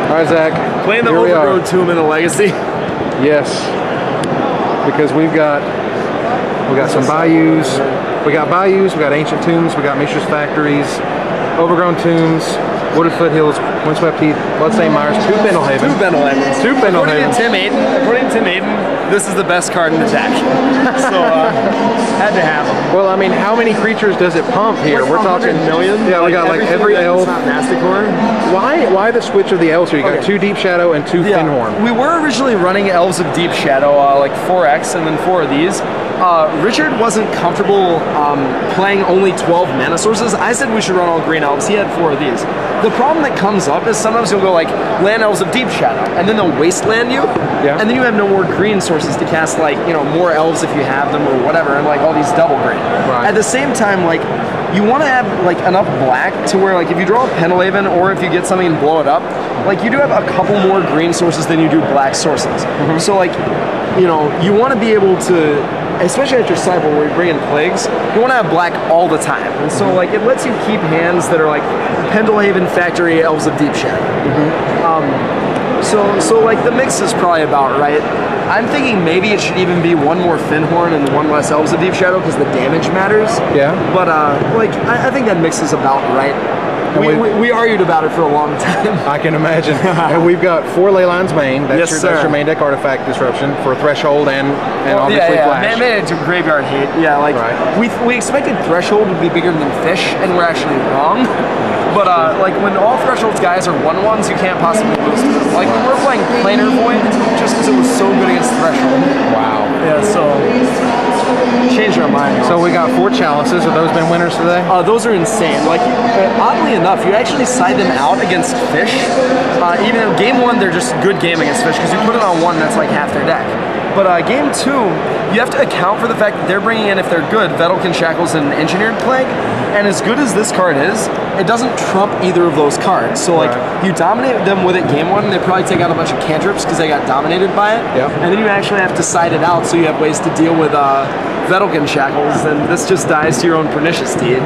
All right, Zach. Playing the Overgrown Tomb in the Legacy. Yes. Because we've got some bayous. We got bayous, we got ancient tombs, we got Mishra's factories, overgrown tombs, wooded foothills, windswept heath, bloodstained mires, two Pendelhavens. Two Pendelhavens. Two Pendelhavens. According to Tim Aiden, this is the best card in the deck. So, had to have them. Well, I mean, how many creatures does it pump here? Like we're talking million. Yeah, we got like every elf. Why the switch of the elves here? You got two Deep Shadow and two Finhorn. We were originally running elves of Deep Shadow, like 4X and then 4 of these. Richard wasn't comfortable playing only 12 mana sources. I said we should run all green elves. He had 4 of these. The problem that comes up is sometimes you'll go like land elves of Deep Shadow, and then they'll wasteland you, and then you have no more green sources to cast, like, you know, more elves if you have them or whatever, and like all these double green. Right. At the same time, like, you want to have like enough black to where, like, if you draw a Pendelhaven or if you get something and blow it up, like, you do have a couple more green sources than you do black sources. So, like, you know, you want to be able to, especially at your sideboard where you bring in plagues, you want to have black all the time. And so, like, it lets you keep hands that are like Pendelhaven, Factory, Elves of Deep Shadow. So like, the mix is probably about right. I'm thinking maybe it should even be one more Finhorn and one less Elves of Deep Shadow because the damage matters. Yeah. But, like, I think that mix is about right. We argued about it for a long time. I can imagine. And we've got 4 Leyline's Main. That's your main deck artifact disruption for Threshold and obviously Flash. Made it to Graveyard Hate. Yeah, like, we expected Threshold would be bigger than Fish, and we're actually wrong. But like, when all Threshold's guys are 1/1s, you can't possibly lose to them. Like, when we're playing Planar Void, just because it was so good against Threshold. Wow. Yeah, so changed our mind. So we got 4 Chalices. Have those been winners today? Those are insane. Like, oddly enough, you actually side them out against Fish. Even though game 1, they're just good game against Fish because you put it on 1, that's like half their deck. But game 2, you have to account for the fact that they're bringing in, if they're good, Vedalken Shackles and Engineered Plague. And as good as this card is, it doesn't trump either of those cards. So, like, you dominate them with it game 1, and they probably take out a bunch of cantrips because they got dominated by it. And then you actually have to side it out, so you have ways to deal with Vedalken Shackles, and this just dies to your own Pernicious Deed.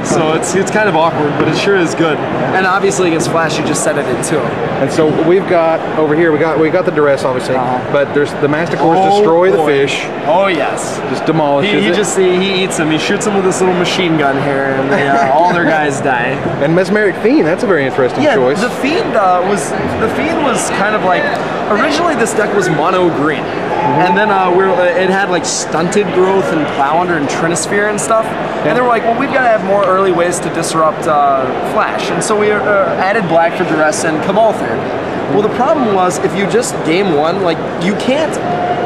So it's kind of awkward, but it sure is good. And obviously against Flash, you just set it in 2. And so we've got over here, we got the Duress obviously, but there's the Masticores destroy the fish. Oh yes, just demolishes it. He eats them. He shoots them with this little machine gun here, and they, all their guys die. And Mesmeric Fiend, that's a very interesting choice. The Fiend was kind of like, originally this deck was mono green. And then it had like stunted growth and Plow Under and Trinisphere and stuff. And they were like, well, we've got to have more early ways to disrupt Flash. And so we added black for Duress and Cabal Therapy. Well, the problem was, if you just game 1, like, you can't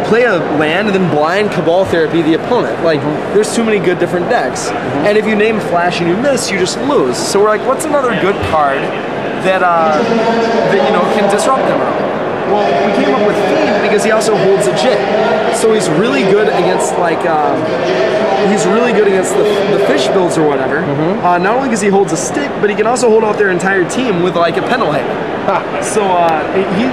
play a land and then blind Cabal Therapy the opponent. Like, there's too many good different decks. And if you name Flash and you miss, you just lose. So we're like, what's another good card that you know, can disrupt them early? Well, we came up with Fiend because he also holds a Jit. So he's really good against, like, he's really good against the fish builds or whatever. Not only because he holds a stick, but he can also hold out their entire team with, like, a Pendelhaven. So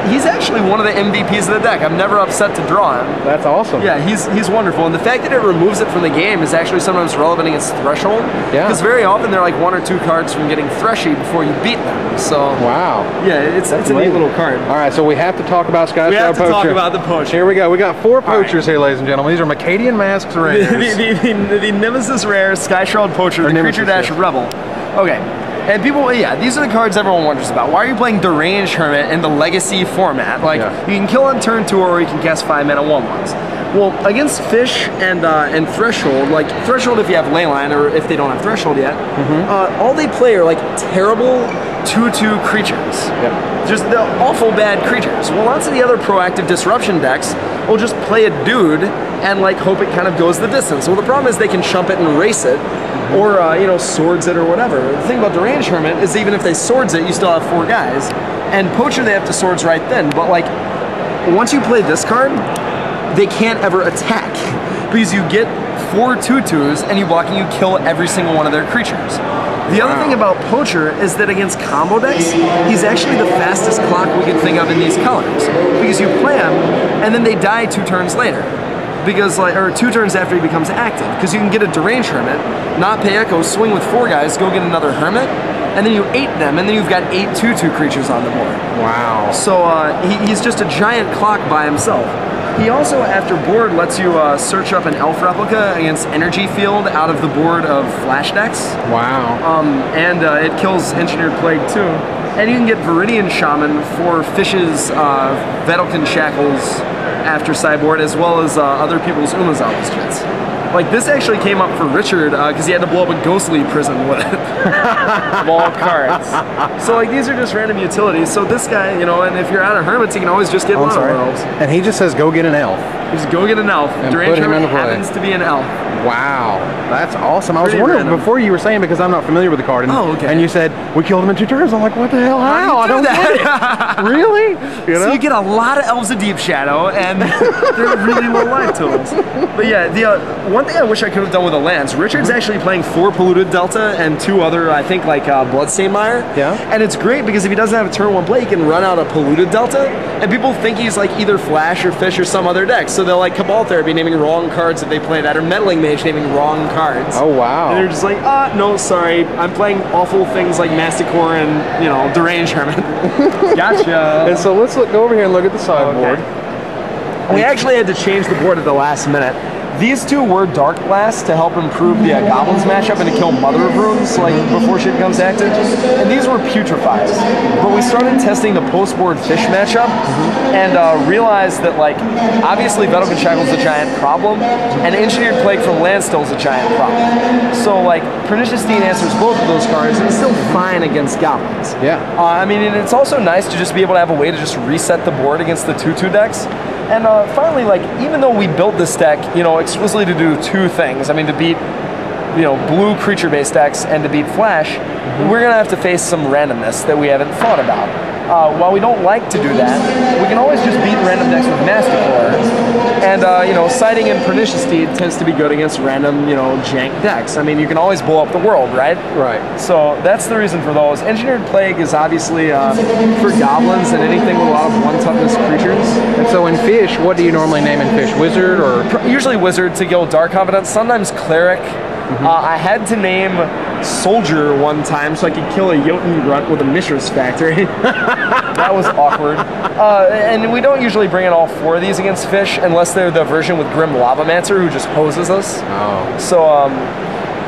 he's actually one of the MVPs of the deck. I'm never upset to draw him. That's awesome. Yeah, he's wonderful. And the fact that it removes it from the game is actually sometimes relevant against Threshold. Yeah. Because very often they're like 1 or 2 cards from getting Threshy before you beat them. So wow. Yeah, it's a neat little card. All right, so we have to talk about Sky Shroud Poacher. We have to talk about the Poacher. Here we go. We got 4 Poachers here, ladies and gentlemen. These are Macadian Masks Raiders. the Nemesis Rare, Sky Shroud Poacher, the Creature Dash Rebel. Okay. And people, these are the cards everyone wonders about. Why are you playing Deranged Hermit in the Legacy format? Like, you can kill on turn 2 or you can cast 5 mana 1/1s. Well, against Fish and Threshold, like, Threshold if you have Leyline or if they don't have Threshold yet, all they play are, like, terrible 2/2 creatures. Just the awful bad creatures. Well, lots of the other proactive disruption decks will just play a dude and, like, hope it kind of goes the distance. Well, the problem is they can chump it and race it, or, you know, swords it or whatever. The thing about Deranged Hermit is even if they swords it, you still have 4 guys. And Poacher, they have to swords right then. But, like, once you play this card, they can't ever attack. Because you get 4 2/2s and you block and you kill every single one of their creatures. The other thing about Poacher is that against combo decks, he's actually the fastest clock we can think of in these colors. Because you play him, and then they die 2 turns later. Because, like, or 2 turns after he becomes active. Because you can get a Deranged Hermit, not pay Echo, swing with 4 guys, go get another Hermit, and then you 8 them, and then you've got 8 2/2 creatures on the board. Wow. So he's just a giant clock by himself. He also, after board, lets you search up an elf replica against energy field out of the board of flash decks. Wow. And it kills Engineered Plague too. And you can get Viridian Shaman for Fish's Vedalken Shackles after sideboard, as well as other people's Umazal's jets. Like, this actually came up for Richard because he had to blow up a ghostly prison with it. Of all cards. So, like, these are just random utilities. So this guy, you know, and if you're out of hermits, you can always just get mono elves. And he just says, go get an elf. Just go get an elf. And Deranged put him Hermit into play. happens to be an elf. Wow, that's awesome. I was Pretty wondering random. before you were saying, because I'm not familiar with the card, and, Oh, okay. and you said we killed him in 2 turns. I'm like, what the hell? How? I don't get it. Really? You know? So you get a lot of Elves of Deep Shadow, and they're really low life totals. But yeah, the one thing I wish I could have done with the lands, Richard's actually playing 4 Polluted Delta and 2 other, I think, like Bloodstained Mire. Yeah. And it's great because if he doesn't have a turn 1 play, he can run out a Polluted Delta, and people think he's like either Flash or Fish or some other deck. So they'll like Cabal Therapy naming wrong cards if they play that, or Meddling Mage naming wrong cards. Oh, wow. And they're just like, no, sorry, I'm playing awful things like Masticore and, you know, Deranged Hermit. Gotcha. And so let's go over here and look at the sideboard. Okay. We actually had to change the board at the last minute. These 2 were Dark Blast to help improve the Goblins matchup and to kill Mother of Runes, like, before she becomes active. And these were Putrefies. But we started testing the post-board Fish matchup and realized that, like, obviously Vedalken Shackle is a giant problem, and Engineered Plague from Landstill is a giant problem. So, like, Pernicious Dean answers both of those cards, and it's still fine against Goblins. Yeah. I mean, and it's also nice to just be able to have a way to just reset the board against the 2/2 decks. And finally, like, even though we built this deck, you know, explicitly to do 2 things, I mean, to beat, you know, blue creature-based decks and to beat Flash, we're going to have to face some randomness that we haven't thought about. While we don't like to do that, we can always just beat random decks with Masticore. And, you know, Sighting and Pernicious Deed tends to be good against random, you know, jank decks. I mean, you can always blow up the world, right? Right. So that's the reason for those. Engineered Plague is obviously for Goblins and anything with a lot of 1 toughness creatures. And so in Fish, what do you normally name in Fish? Wizard or? Usually Wizard to go Dark Confidence, sometimes Cleric. I had to name Soldier one time so I could kill a Jotun Grunt with a Mishra's Factory. That was awkward. And we don't usually bring in all 4 of these against Fish unless they're the version with Grim Lavamancer who just hoses us. Oh. So,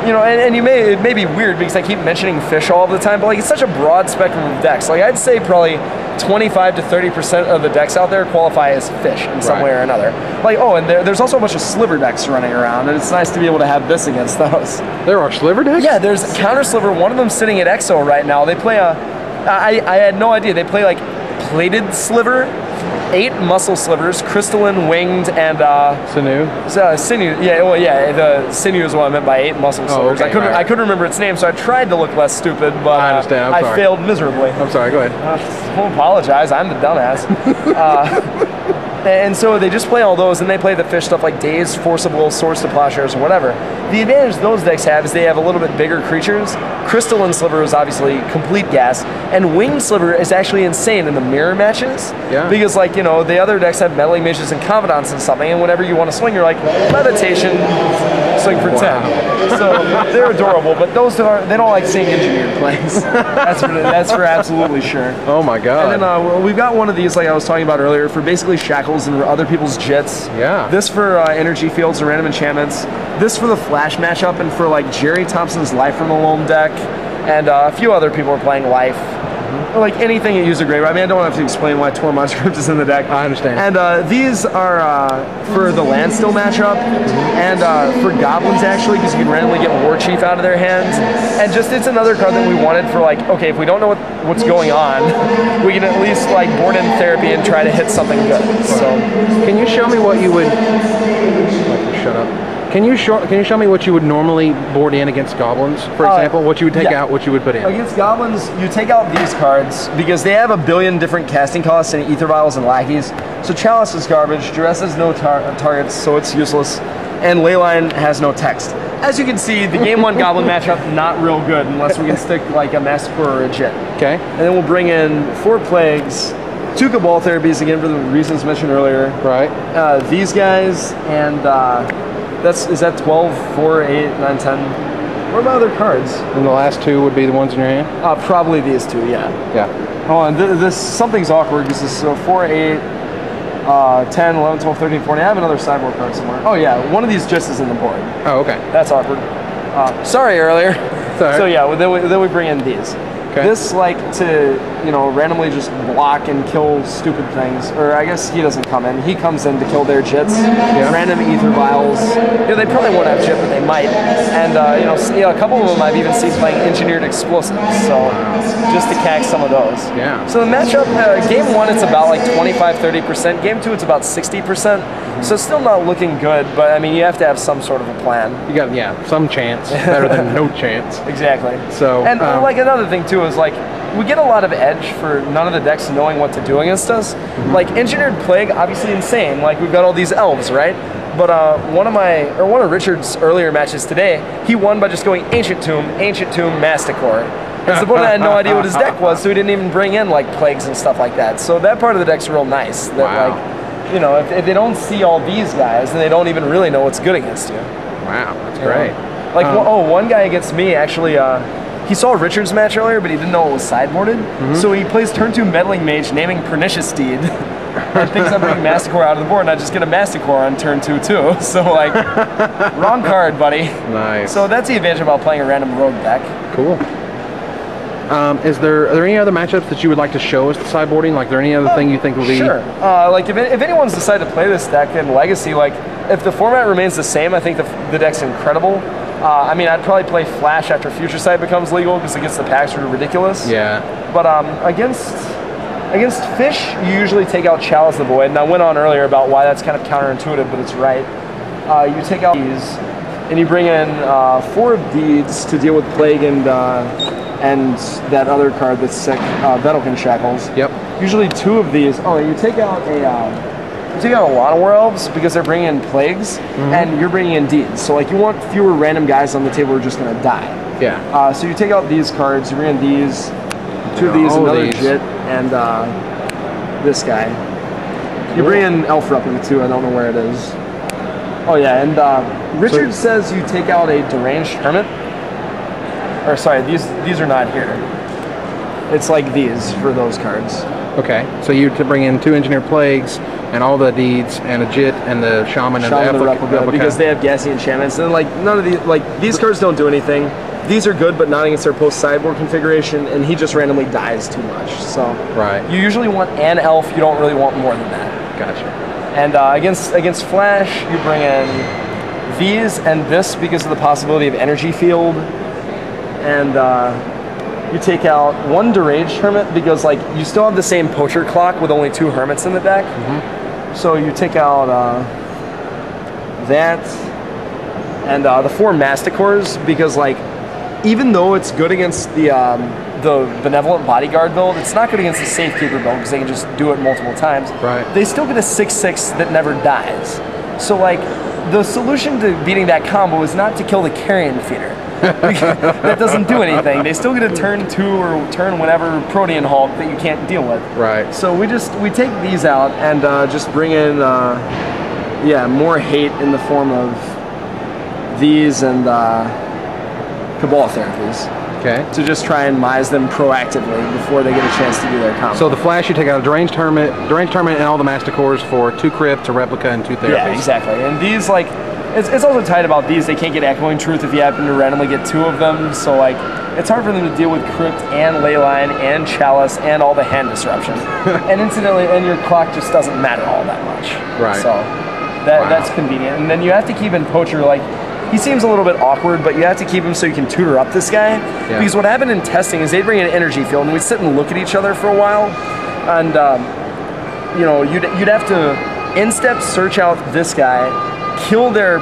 you know, and it may be weird because I keep mentioning Fish all the time, but like, it's such a broad spectrum of decks. Like, I'd say probably 25 to 30% of the decks out there qualify as Fish in some way or another. Like, oh, and there's also a bunch of Sliver decks running around, and it's nice to be able to have this against those. There are Sliver decks? Yeah, there's Counter Sliver. One of them sitting at EXO right now. They play I had no idea. They play like Plated Sliver, 8 Muscle Slivers, Crystalline, Winged, and Sinew. Sinew. Yeah, well, yeah. The Sinew is what I meant by 8 Muscle Slivers. Okay, I couldn't remember its name, so I tried to look less stupid, but I understand. I'm sorry. I failed miserably. I'm sorry. Go ahead. Don't apologize. I'm the dumbass. And so they just play all those, and they play the Fish stuff like Daze, Forcible, Swords to Plowshares, or whatever. The advantage those decks have is they have a little bit bigger creatures. Crystalline Sliver is obviously complete gas, and Winged Sliver is actually insane in the mirror matches. Yeah. Because, like, you know, the other decks have Meddling Mages and Confidants and something, and whenever you want to swing, you're like, Levitation, swing for 10. So they're adorable, but those they don't like seeing Engineered Plays. That's for absolutely sure. Oh my God. And then we've got one of these, like I was talking about earlier, for basically Shackles and other people's jits. Yeah. This for energy fields and random enchantments. This for the Flash matchup and for like Jerry Thompson's Life from the Loam deck. And a few other people are playing Life. Or like anything at user grade. I mean, I don't have to explain why Tormod Script is in the deck. I understand. And these are for the Landstill matchup and for Goblins actually, because you can randomly get War Chief out of their hands. And just it's another card that we wanted for like, okay, if we don't know what's going on, we can at least like board in Therapy and try to hit something good. So, can you show me what you would? Shut up. Can you show me what you would normally board in against Goblins, for example? What you would take out, what you would put in? Against Goblins, you take out these cards because they have a billion different casting costs and Ether Vials and Lackeys. So Chalice is garbage, Duress has no targets, so it's useless, and Leyline has no text. As you can see, the Game 1 Goblin matchup, not real good unless we can stick like a Massacre or a Jit. Okay. And then we'll bring in 4 Plagues, 2 Cabal Therapies, again for the reasons mentioned earlier. Right. These guys, and is that 12, 4, 8, 9, 10? What about other cards? And the last two would be the ones in your hand? Probably these two, yeah. Yeah. Hold on, this something's awkward because this is 4, 8, 10, 11, 12, 13, 14. I have another sideboard card somewhere. Oh yeah, one of these just is in the board. Oh, okay. That's awkward. Sorry earlier. Sorry. So yeah, then we bring in these. Okay. This like to, you know, randomly just block and kill stupid things. Or I guess he doesn't come in. He comes in to kill their jits. Yeah. Random ether vials. You know, they probably won't have jit, but they might. And you know, a couple of them I've even seen playing engineered explosives. So just to cack some of those. Yeah. So the matchup, game 1 it's about like 25-30%. Game 2 it's about 60%. So it's still not looking good, but I mean you have to have some sort of a plan. You got some chance, better than no chance. Exactly. So and like another thing too is like we get a lot of edge for none of the decks knowing what to do against us. Like Engineered Plague, obviously insane. Like we've got all these elves, right? But one of Richard's earlier matches today, he won by just going Ancient Tomb, Masticore. And his opponent had no idea what his deck was, so he didn't even bring in like plagues and stuff like that. So that part of the deck's real nice. That like, you know, if they don't see all these guys, then they don't even really know what's good against you. Wow, that's great. Like, one guy against me actually, he saw Richard's match earlier, but he didn't know it was sideboarded. So he plays turn 2 Meddling Mage, naming Pernicious Steed, and thinks I'm bringing Masticore out of the board, and I just get a Masticore on turn 2 too. So like, wrong card, buddy. Nice. So that's the advantage about playing a random rogue deck. Cool. Are there any other matchups that you would like to show us the sideboarding? Like, there any other thing you think will be? Sure. Like, if anyone's decided to play this deck in Legacy, like, if the format remains the same, I think the deck's incredible. I mean, I'd probably play Flash after Future Sight becomes legal because against the packs are ridiculous. Yeah. But against Fish, you usually take out Chalice the Void, and I went on earlier about why that's kind of counterintuitive, but it's right. You take out these, and you bring in 4 of Deeds to deal with Plague and that other card that's sick, Vedelkin Shackles. Yep. Usually 2 of these. Oh, you take out a lot of War Elves because they're bringing in Plagues, and you're bringing in Deeds. So like you want fewer random guys on the table who are just going to die. Yeah. So you take out these cards, you bring in these, 2 of these, another Jit, and this guy. You bring in Elf Replica too. I don't know where it is. Oh yeah, and Richard says you take out a Deranged Hermit. Or sorry, these are not here. It's like these for those cards. Okay, so you to bring in 2 Engineered Plagues and all the Deeds and the Jit and the Shaman and the Replica because they have Gassy Enchantments, and like none of these, like these cards don't do anything. These are good, but not against their post sideboard configuration, and he just randomly dies too much. So you usually want an elf. You don't really want more than that. Gotcha. And against Flash, you bring in these and this because of the possibility of Energy Field. And you take out 1 Deranged Hermit because like you still have the same Poacher clock with only 2 Hermits in the deck. So you take out that and the 4 Masticores because like even though it's good against the Benevolent Bodyguard build, it's not good against the Safekeeper build because they can just do it multiple times. Right. They still get a 6/6 that never dies. So like the solution to beating that combo is not to kill the Carrion Feeder. That doesn't do anything. They still get a turn 2 or turn whatever Protean Hulk that you can't deal with. Right. So we take these out and just bring in more hate in the form of these and Cabal Therapies. Okay. To just try and mise them proactively before they get a chance to do their combo. So the Flash, you take out a Deranged Hermit and all the Masticores for 2 Crypt, 2 Replica, and 2 Therapies. Yeah, exactly. And these like. It's also tight about these. They can't get Echoing Truth if you happen to randomly get 2 of them. So like, it's hard for them to deal with Crypt and Leyline and Chalice and all the hand disruption. And incidentally, and your clock just doesn't matter all that much. Right. So that's convenient. And then you have to keep in Poacher like. He seems a little bit awkward, but you have to keep him so you can tutor up this guy. Yeah. Because what happened in testing is they'd bring in an Energy Field, and we'd sit and look at each other for a while, and you know, you'd have to in-step search out this guy, kill their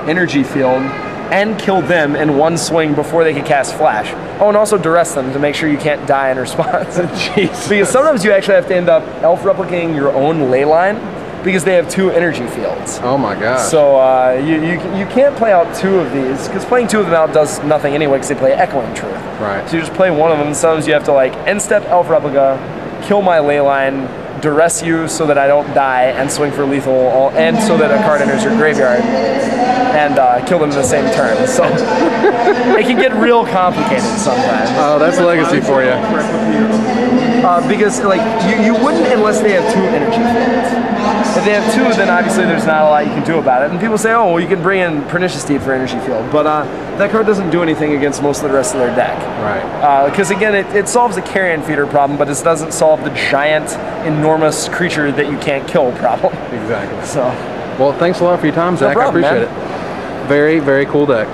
Energy Field, and kill them in 1 swing before they could cast Flash. Oh, and also duress them to make sure you can't die in response. Jeez. Because sometimes you actually have to end up Elf Replicating your own Leyline, because they have 2 Energy Fields. Oh my gosh. So you can't play out 2 of these, because playing 2 of them out does nothing anyway, because they play Echoing Truth. Right. So you just play 1 of them, and sometimes you have to like end-step Elf Replica, kill my Leyline, duress you so that I don't die, and swing for lethal, and so that a card enters your graveyard. and kill them in the same turn. So it can get real complicated sometimes. Oh, that's legacy for you. Because like you wouldn't unless they have 2 energy fields. If they have 2, then obviously there's not a lot you can do about it. And people say, oh, well, you can bring in Pernicious Deed for energy field, but that card doesn't do anything against most of the rest of their deck. Right. Because again, it solves the carrion feeder problem, but it doesn't solve the giant, enormous creature that you can't kill problem. Exactly. So, well, thanks a lot for your time, Zach. No problem, I appreciate it. Very, very cool deck.